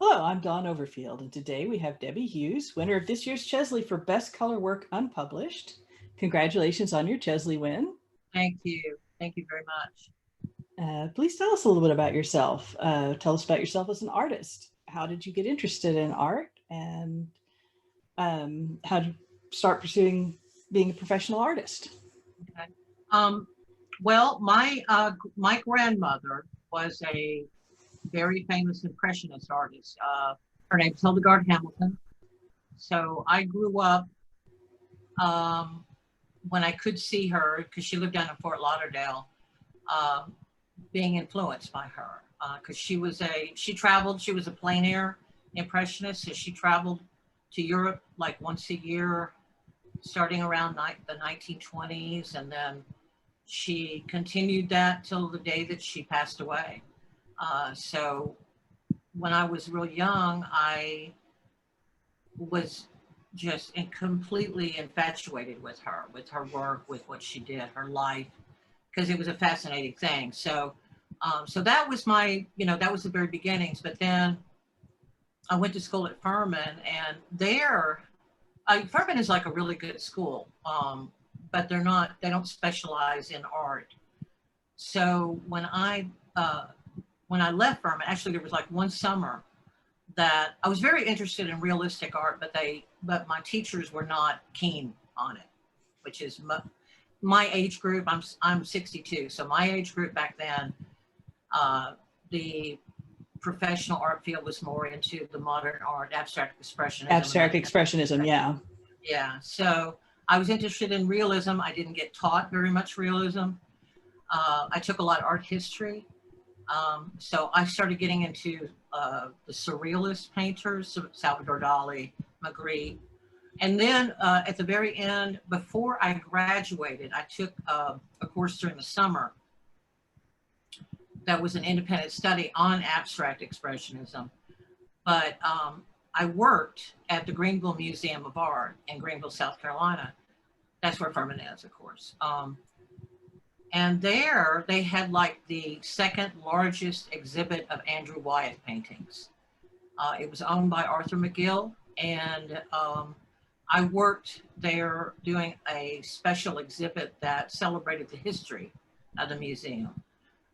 Hello, I'm Dawn Overfield, and today we have Debbie Hughes, winner of this year's Chesley for Best Color Work Unpublished. Congratulations on your Chesley win. Thank you. Thank you very much. Please tell us a little bit about yourself. Tell us about yourself as an artist. How did you get interested in art, and how did you start pursuing being a professional artist? Okay. Um, well, my grandmother was a very famous impressionist artist. Her name's Hildegard Hamilton. So I grew up um, when I could see her because she lived down in Fort Lauderdale, um, being influenced by her because she traveled. She was a plein air impressionist, so she traveled to Europe like once a year, starting around the 1920s, and then she continued that till the day that she passed away. So when I was real young, I was just completely infatuated with her work, with what she did, her life, because it was a fascinating thing. So that was that was the very beginnings. But then I went to school at Furman, and there, Furman is like a really good school, but they don't specialize in art. So when I left Furman, actually there was like one summer that I was very interested in realistic art, but my teachers were not keen on it, which is my age group. I'm 62, so my age group back then, the professional art field was more into the modern art, abstract expressionism, and Abstract that kind expressionism, of thing. yeah. Yeah, so I was interested in realism. I didn't get taught very much realism. I took a lot of art history. So I started getting into the surrealist painters, Salvador Dali, Magritte. And then at the very end, before I graduated, I took a course during the summer that was an independent study on abstract expressionism. But I worked at the Greenville Museum of Art in Greenville, South Carolina. That's where Furman is, of course. And there they had like the second largest exhibit of Andrew Wyeth paintings. It was owned by Arthur McGill, and I worked there doing a special exhibit that celebrated the history of the museum.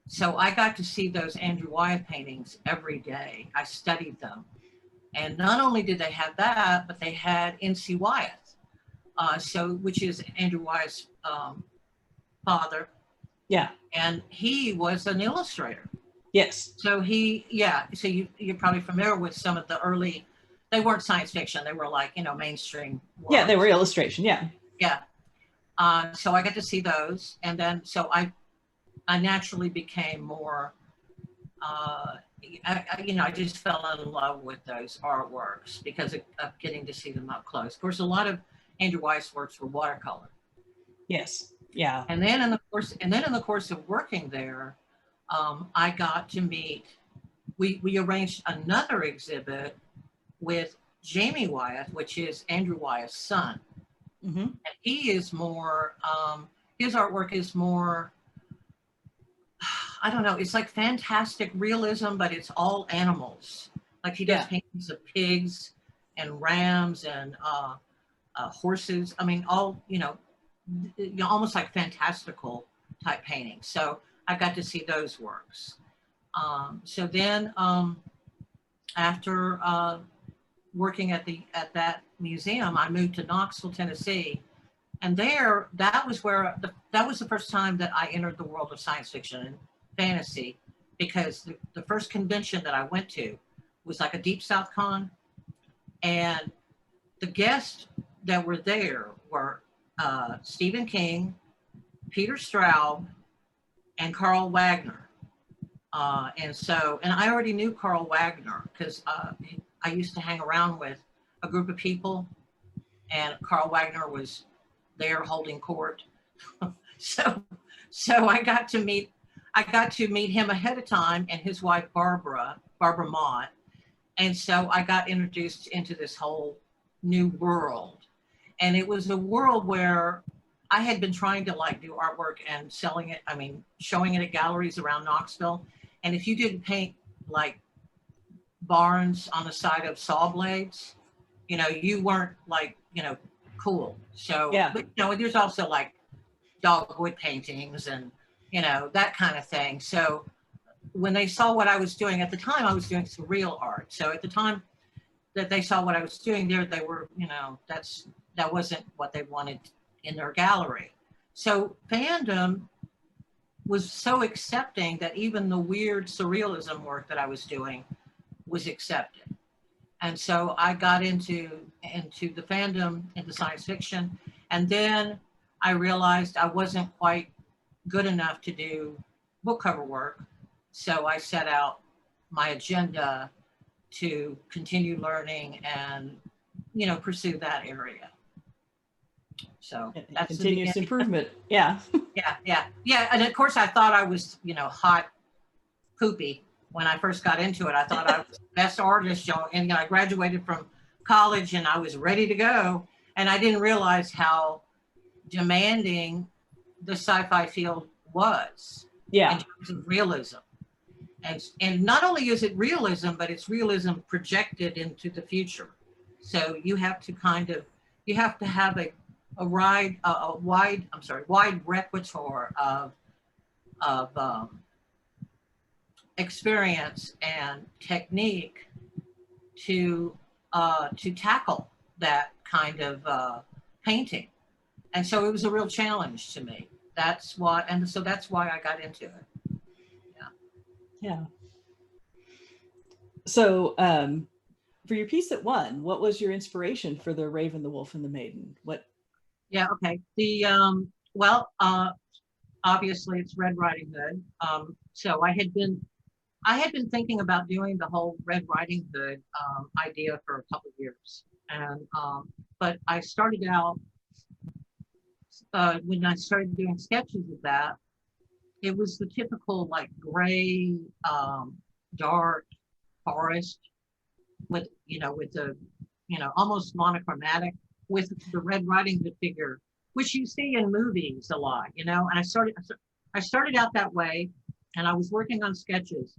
So I got to see those Andrew Wyeth paintings every day. I studied them. And not only did they have that, but they had N.C. Wyeth, which is Andrew Wyeth's father, Yeah. and he was an illustrator. Yes. So you're probably familiar with some of the early, they weren't science fiction. They were like, mainstream Yeah, they were works. illustration. Yeah. Yeah. So I got to see those. And then, I naturally became more, I just fell in love with those artworks because of getting to see them up close. Of course, a lot of Andrew Weiss works were watercolor. Yes. Yeah. And then in the course of working there, I got to meet. We arranged another exhibit with Jamie Wyeth, which is Andrew Wyeth's son, Mm-hmm. and he is more. His artwork is more. I don't know. It's like fantastic realism, but it's all animals. Like he does Yeah. paintings of pigs and rams and horses. I mean, all almost like fantastical type paintings. So I got to see those works. So then, after working at that museum, I moved to Knoxville, Tennessee, and there that was the first time that I entered the world of science fiction and fantasy, because the first convention that I went to was like a Deep South Con, and the guests that were there were Stephen King, Peter Straub, and Carl Wagner. And I already knew Carl Wagner because I used to hang around with a group of people, and Carl Wagner was there holding court. so, so I got to meet him ahead of time, and his wife Barbara Mott, and so I got introduced into this whole new world, and it was a world where I had been trying to like do artwork and selling it. I mean, showing it at galleries around Knoxville. And if you didn't paint like barns on the side of saw blades, you weren't like, cool. So, Yeah. but there's also like dogwood paintings and, that kind of thing. So when they saw what I was doing at the time, I was doing surreal art. So at the time that they saw what I was doing there, they were, that wasn't what they wanted in their gallery. So fandom was so accepting that even the weird surrealism work that I was doing was accepted. And so I got into the fandom, into science fiction, and then I realized I wasn't quite good enough to do book cover work. So I set out my agenda to continue learning and, pursue that area. So that's continuous improvement. Yeah. Yeah. And of course I thought I was, hot poopy when I first got into it. I thought I was the best artist, and I graduated from college and I was ready to go. And I didn't realize how demanding the sci-fi field was in terms of realism. And not only is it realism, but it's realism projected into the future. So you have to have a wide repertoire of experience and technique to tackle that kind of painting. And so it was a real challenge to me. That's why I got into it. Yeah. So for your piece that won, what was your inspiration for the Raven, the Wolf, and the Maiden? What? Yeah. Okay. Obviously it's Red Riding Hood. So I had been thinking about doing the whole Red Riding Hood idea for a couple of years, and but I started out when I started doing sketches of that, it was the typical like gray, dark forest with the almost monochromatic with the Red Riding Hood figure, which you see in movies a lot, and I started out that way, and I was working on sketches.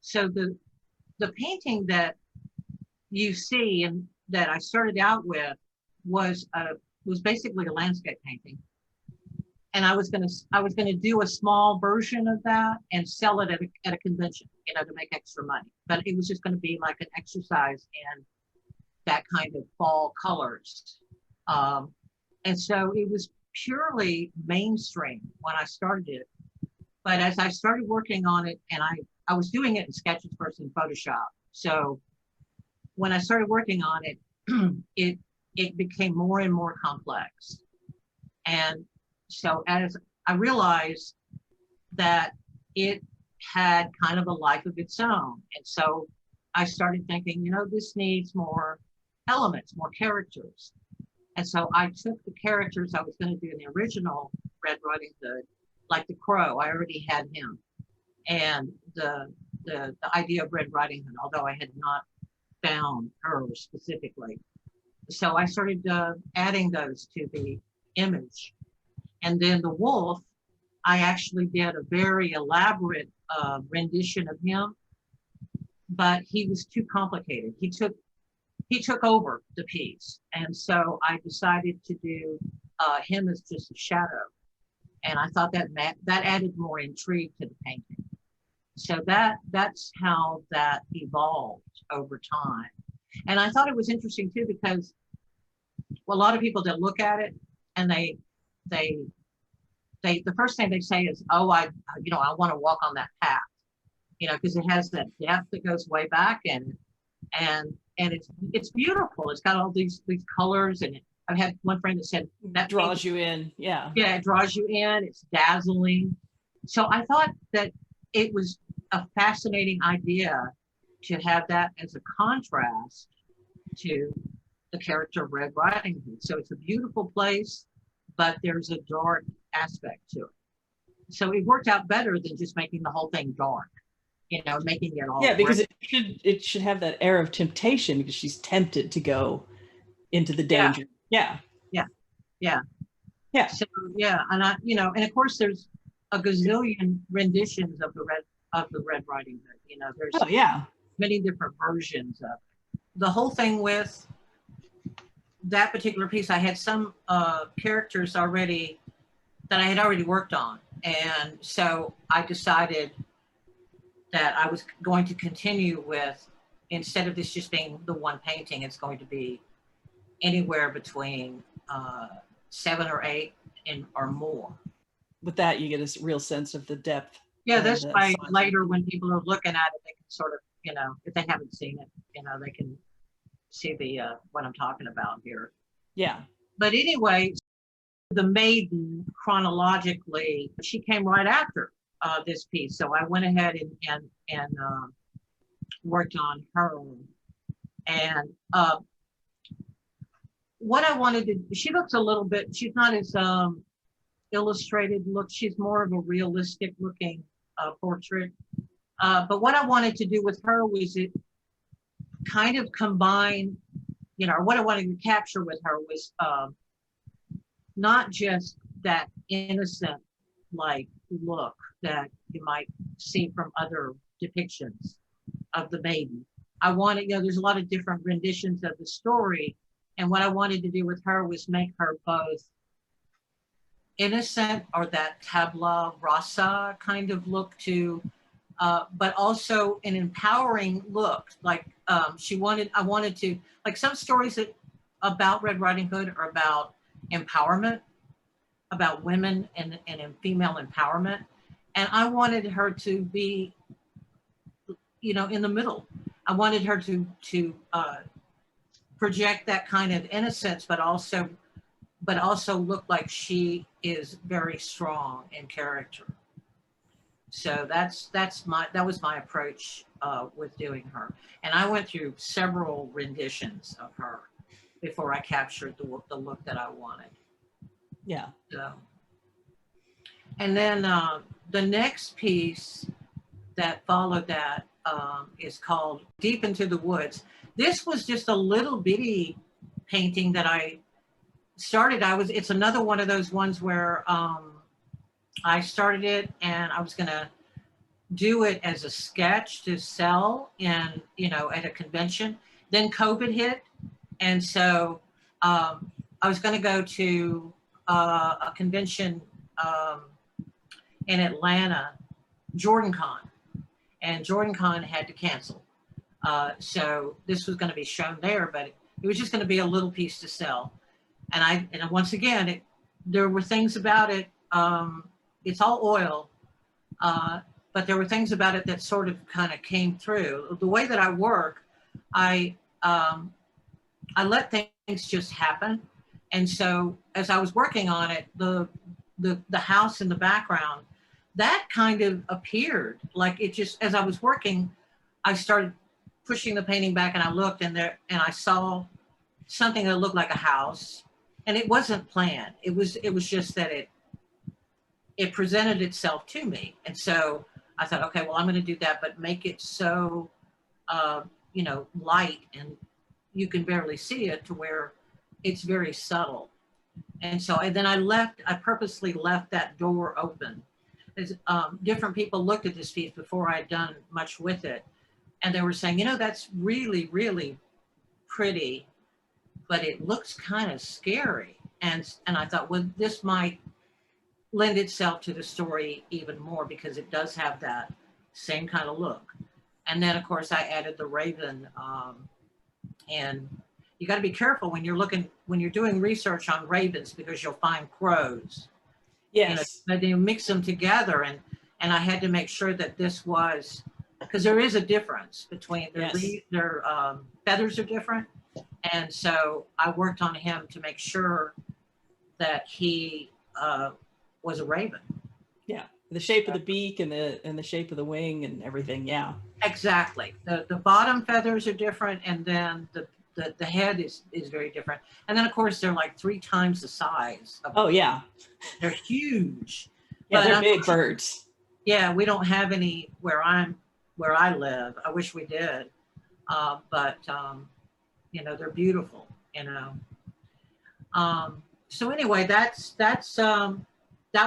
So the painting that you see and that I started out with was basically a landscape painting. And I was gonna do a small version of that and sell it at a convention, to make extra money. But it was just going to be like an exercise in that kind of fall colors. And so it was purely mainstream when I started it. But as I started working on it, and I was doing it in Sketches first in Photoshop. So when I started working on it, it became more and more complex. And so as I realized that it had kind of a life of its own. And so I started thinking, this needs more elements, more characters. And so I took the characters I was going to do in the original Red Riding Hood, like the Crow, I already had him. And the idea of Red Riding Hood, although I had not found her specifically. So I started adding those to the image. And then the wolf, I actually did a very elaborate rendition of him, but he was too complicated. He took over the piece. And so I decided to do him as just a shadow. And I thought that added more intrigue to the painting. So that's how that evolved over time. And I thought it was interesting too, because a lot of people that look at it and the first thing they say is, oh, I want to walk on that path, because it has that depth that goes way back, and it's beautiful. It's got all these colors, and I've had one friend that said that draws you in. Yeah, it draws you in. It's dazzling. So I thought that it was a fascinating idea to have that as a contrast to the character of Red Riding Hood. So it's a beautiful place, but there's a dark aspect to it. So it worked out better than just making the whole thing dark, making it all. Yeah, because it should have that air of temptation, because she's tempted to go into the danger. Yeah. So and and of course there's a gazillion renditions of the Red Riding Hood. There's many different versions of it. The whole thing with that particular piece, I had some characters already that I had already worked on. And so I decided that I was going to continue with, instead of this just being the one painting, it's going to be anywhere between 7 or 8 or more. With that, you get a real sense of the depth. Yeah, this way size. later when people are looking at it, they can sort of, you know, if they haven't seen it, you know, they can see the what I'm talking about here. Yeah. But anyway, the maiden chronologically, she came right after this piece. So I went ahead and worked on her. And what I wanted to, she looks a little bit, she's not as illustrated look. She's more of a realistic looking portrait. But what I wanted to do with her was it kind of combine, you know, what I wanted to capture with her was not just that innocent like look that you might see from other depictions of the maiden. I wanted, you know, there's a lot of different renditions of the story. And what I wanted to do with her was make her both innocent or that tabula rasa kind of look to, but also an empowering look. Like I wanted to, like some stories that about Red Riding Hood are about empowerment, about women and female empowerment. And I wanted her to be, you know, in the middle. I wanted her to project that kind of innocence, but also look like she is very strong in character. So that was my approach with doing her. And I went through several renditions of her before I captured the look that I wanted. Yeah. So, and then the next piece that followed that is called Deep into the Woods. This was just a little bitty painting that I started. It's another one of those ones where I started it and I was gonna do it as a sketch to sell in, you know, at a convention. Then COVID hit. And so I was gonna go to a convention in Atlanta, JordanCon, and JordanCon had to cancel. So this was going to be shown there, but it was just going to be a little piece to sell. And once again, there were things about it. It's all oil, but there were things about it that sort of kind of came through. The way that I work, I let things just happen. And so as I was working on it, the house in the background, that kind of appeared. Like it just, as I was working, I started pushing the painting back and I looked and I saw something that looked like a house, and it wasn't planned. It was just that it presented itself to me. And so I thought, okay, well, I'm going to do that, but make it so, you know, light and you can barely see it, to where it's very subtle. And so, and then I purposely left that door open. As, different people looked at this piece before I'd done much with it. And they were saying, you know, that's really, really pretty, but it looks kind of scary. And I thought, well, this might lend itself to the story even more, because it does have that same kind of look. And then, of course, I added the raven. And you got to be careful when you're doing research on ravens, because you'll find crows. Yes. You know, but they mix them together, and I had to make sure that this was, because there is a difference between their feathers are different, and so I worked on him to make sure that he was a raven. Yeah, the shape of the beak and the shape of the wing and everything. Yeah, exactly. The bottom feathers are different, and then the head is very different. And then, of course, they're like 3 times the size. Yeah. They're huge. Yeah, they're big birds. Yeah, we don't have any where I live. I wish we did. But, you know, they're beautiful, you know. So anyway, that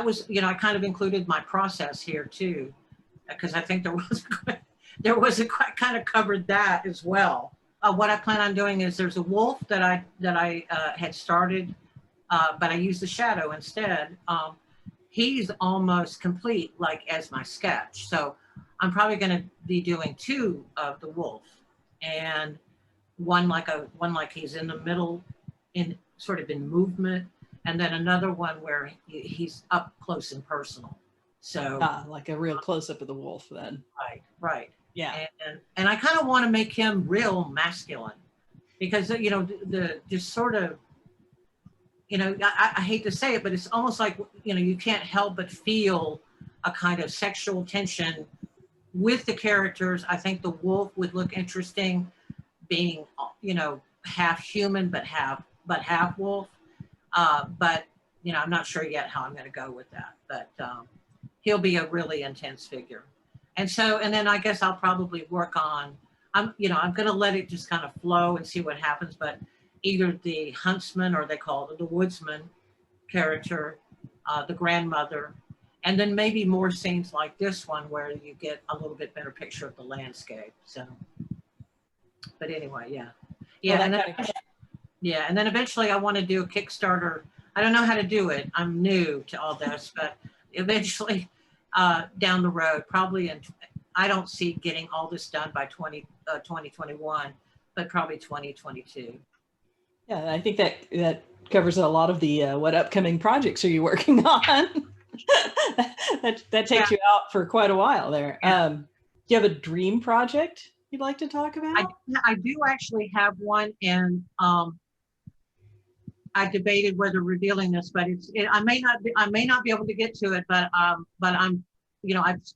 was, you know, I kind of included my process here too, because I think there was there was a kind of covered that as well. What I plan on doing is there's a wolf that I had started, but I used the shadow instead. He's almost complete, like as my sketch. So I'm probably going to be doing two of the wolf, and one like he's in the middle, in sort of in movement, and then another one where he's up close and personal. So like a real close up of the wolf then. right. Yeah. And I kind of want to make him real masculine, because the just sort of, I hate to say it, but it's almost like, you can't help but feel a kind of sexual tension with the characters. I think the wolf would look interesting being, half human, but half wolf. But, I'm not sure yet how I'm going to go with that, but he'll be a really intense figure. And then I guess I'll probably work on, I'm going to let it just kind of flow and see what happens, but either the huntsman, or they call it the woodsman character, the grandmother, and then maybe more scenes like this one where you get a little bit better picture of the landscape. So, but anyway, yeah. And then eventually I want to do a Kickstarter. I don't know how to do it. I'm new to all this, but eventually down the road, probably I don't see getting all this done by 2021, but probably 2022. Yeah, I think that covers a lot of the what upcoming projects are you working on? that takes you out for quite a while there. Do you have a dream project you'd like to talk about? I do actually have one, and I debated whether revealing this, but I may not be able to get to it, but I'm,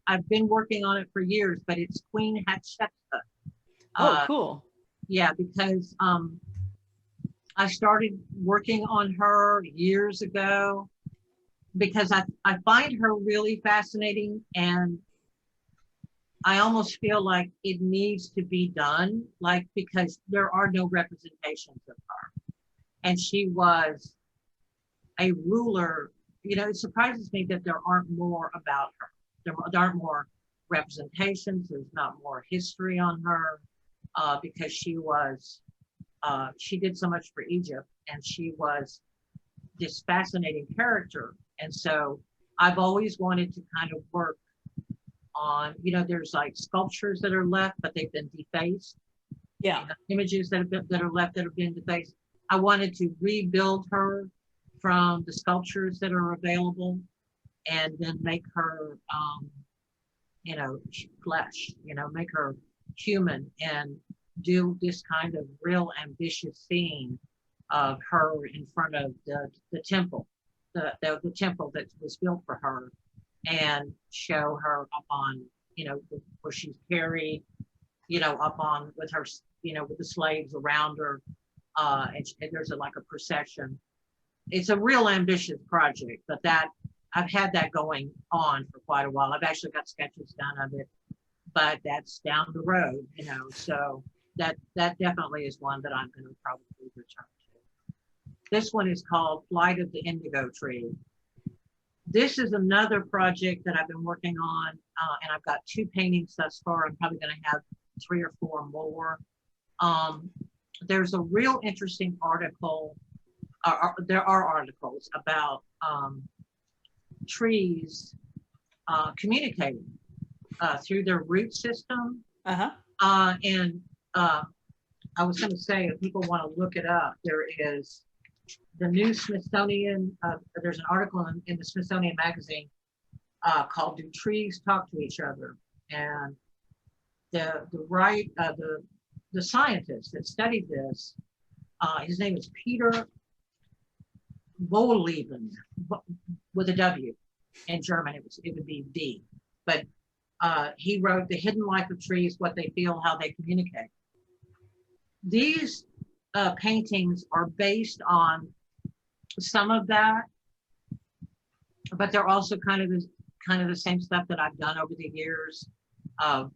I've been working on it for years, but it's Queen Hatshepsut. Cool. Yeah, because I started working on her years ago because I find her really fascinating, and I almost feel like it needs to be done, because there are no representations of her. And she was a ruler. It surprises me that there aren't more about her. There aren't more representations. There's not more history on her, because she did so much for Egypt, and she was this fascinating character. And so I've always wanted to kind of work on, there's like sculptures that are left, but they've been defaced. Yeah. Images that are left that have been defaced. I wanted to rebuild her from the sculptures that are available, and then make her, flesh, make her human, and do this kind of real ambitious scene of her in front of the temple, the temple that was built for her, and show her up on, where she's carried, up on with her, with the slaves around her, and there's like a procession. It's a real ambitious project, but I've had that going on for quite a while. I've actually got sketches done of it, but that's down the road, so that definitely is one that I'm going to probably return to. This one is called Flight of the Indigo Tree. This is another project that I've been working on, and I've got 2 paintings thus far. I'm probably going to have 3 or 4 more. There's a real interesting article. There are articles about trees communicating through their root system. And I was going to say, if people want to look it up, there is the new Smithsonian, there's an article in the Smithsonian magazine called "Do Trees Talk to Each Other?" And the scientist that studied this, his name is Peter Wohlleben, with a W. In German, it would be D. But he wrote "The Hidden Life of Trees: What They Feel, How They Communicate." These paintings are based on some of that, but they're also kind of the same stuff that I've done over the years of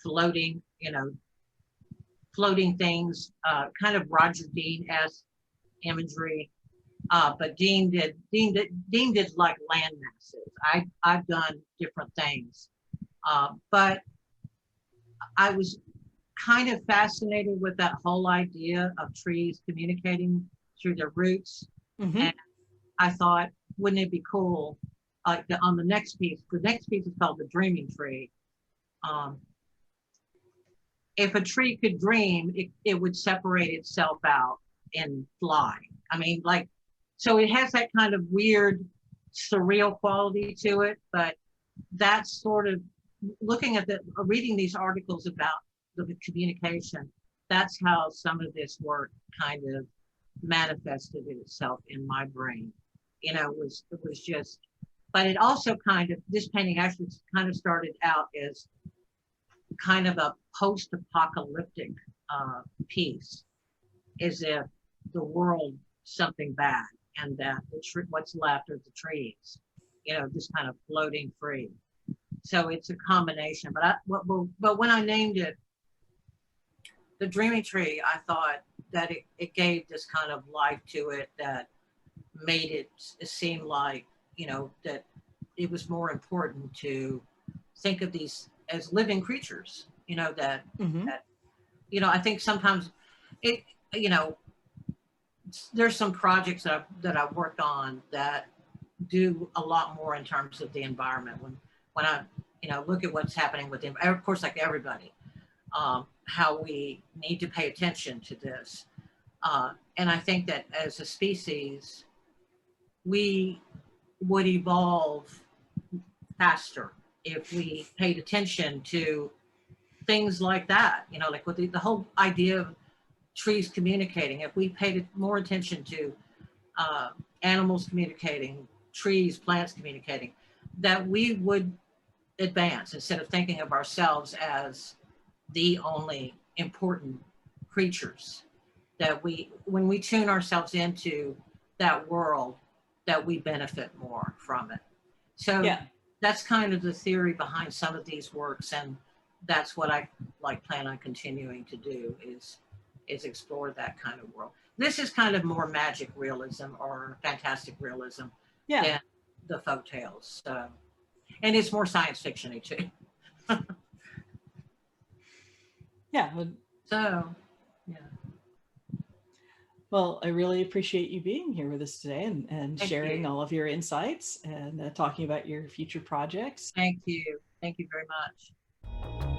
floating things, kind of Roger Dean-esque imagery. But Dean did like land masses. I've done different things, but I was kind of fascinated with that whole idea of trees communicating through their roots. And Hmm. I thought, wouldn't it be cool? On the next piece is called the dreaming tree. Um, if a tree could dream, it would separate itself out and fly. I mean, like, so it has that kind of weird, surreal quality to it. But that's sort of looking at reading these articles about the communication. That's how some of this work kind of manifested itself in my brain. It was just, but it also kind of, this painting actually kind of started out as kind of a post-apocalyptic piece, as if the world something bad, and that what's left are the trees, just kind of floating free. So it's a combination. But when I named it the Dreaming Tree, I thought that it gave this kind of life to it that made it seem like, that it was more important to think of these as living creatures, Hmm. that, I think sometimes it, you know, there's some projects that I've worked on that do a lot more in terms of the environment. When I, look at what's happening with them, of course, like everybody, how we need to pay attention to this. And I think that as a species, we would evolve faster if we paid attention to things like that. Like with the whole idea of trees communicating. If we paid more attention to uh, animals communicating, trees, plants communicating, that we would advance instead of thinking of ourselves as the only important creatures. That when we tune ourselves into that world, that we benefit more from it. So Yeah. that's kind of the theory behind some of these works, and that's what I plan on continuing to do is explore that kind of world. This is kind of more magic realism or fantastic realism Yeah. than the folk tales. So, and it's more science fictiony too. Yeah. Well, So, yeah. well, I really appreciate you being here with us today and Thank sharing you. all of your insights and talking about your future projects. Thank you. Thank you very much.